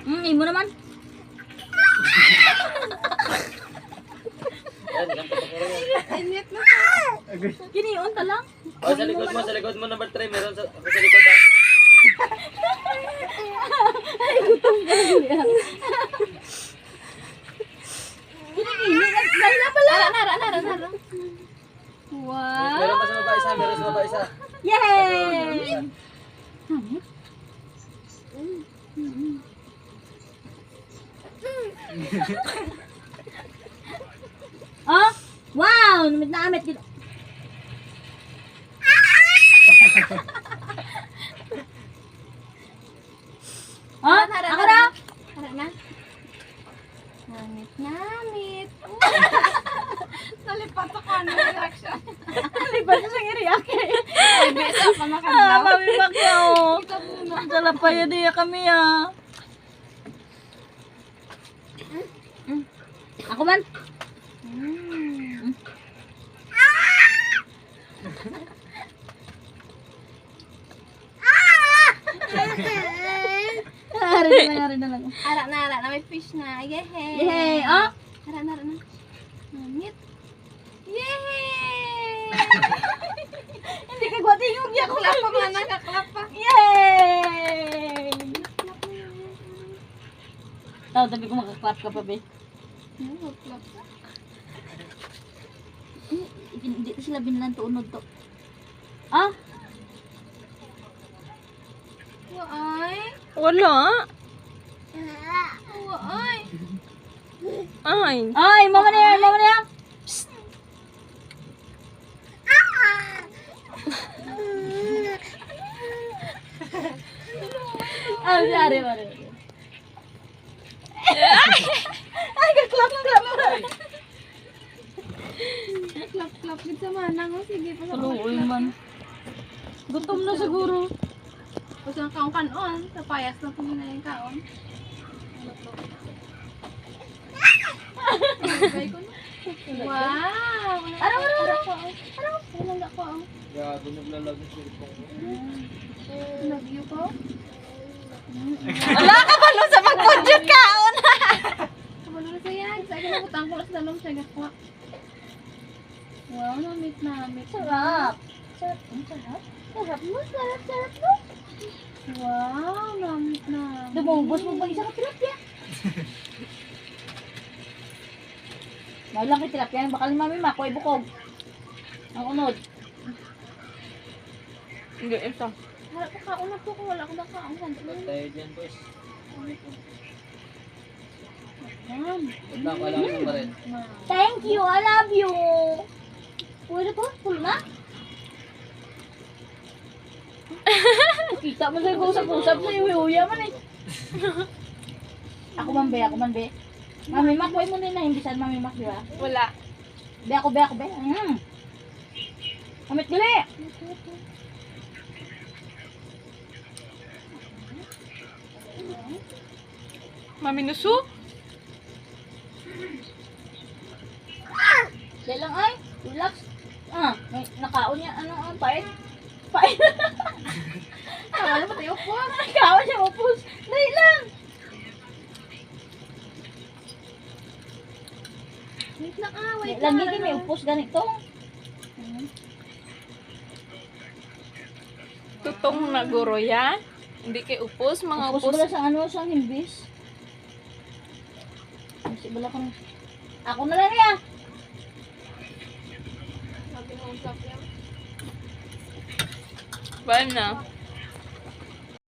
Imo naman. Yan, ganito pa ko rin. Init na pa. Kiniyon ta lang. Oh, sa likod mo, number 3. Meron sa likod ah. Dahil na pala. Nara. Wow. Meron pa sa baba isa, meron sa baba isa. Yay! Oh, wow! Namit na amit dito. Oh, ako na. Tara na. Namit. Nalipat ako. Ano yung reaction? Libat siya siyang i-react eh. Ay, besa pa makaglaw. Mamibak na oh. Ito muna. Salapaya diya kami ah. Ako man. Hari na lang. Ara na. May fish na. Yehey. Yay! Oh! Ara na. Namit. Yehey! Hindi ka gwatingog niya ko Kaklap pa man. Kaklap pa. Yay! Tao, tabi ko makaklap ka pa, be. Kaklap pa. Hindi sila binalan to unod to. Ah? Waay. Wala. Waay. Ay. Ay, mama na yan, mama na yan. Ah, sorry. Ay, kaklap. Kaklap. Gid sa manang. O, sige pa sa Kaluoy man. Gutom na siguro. Tapos ang kaong kanon. Sa payas na po na yung kaon. Bagay ko na. Wow! Araw. Walang ako. Gago, naglalagay sa cellphone ko. Nag-view ko. Wala ka ba nun sa mag-budget kaon? Kabalo na sa yan. Sa akin nakutang ko lang sa dalawang siya gakwa. Wow, namit. Sarap. Sarap mo. Wow, namit. Dumubos mo ba isa ka tilapia? Malang kay tilapia. Bakal mami makoy bukog. Ang unod. Hindi, isa. Harap ko kaon na po kung wala akong nakaon. Tayo dyan, boys. Yan. Huwag lang, wala ko pa rin. Thank you. I love you. Pwede po? Full na? Kita mo sa usap-usap sa iuya man eh. Ako man be. Mami Mac, huwag mo din na himbisan Mami Mac, di ba? Wala. Be ako. Amit gali. Maminusu? Dahil lang ay. Relax. May nakaon niya. Ano, pait. Ano ba tayo po? Nakaon niya upos. Dahil lang. Wait lang wait Lagi din may upos ganito. Tutong na guro yan. Hindi kay upos, mga Upos upos. bala sa himbis. Kasi bala kang... Ako na lang niya. Sabi ng usap yan. Ba na?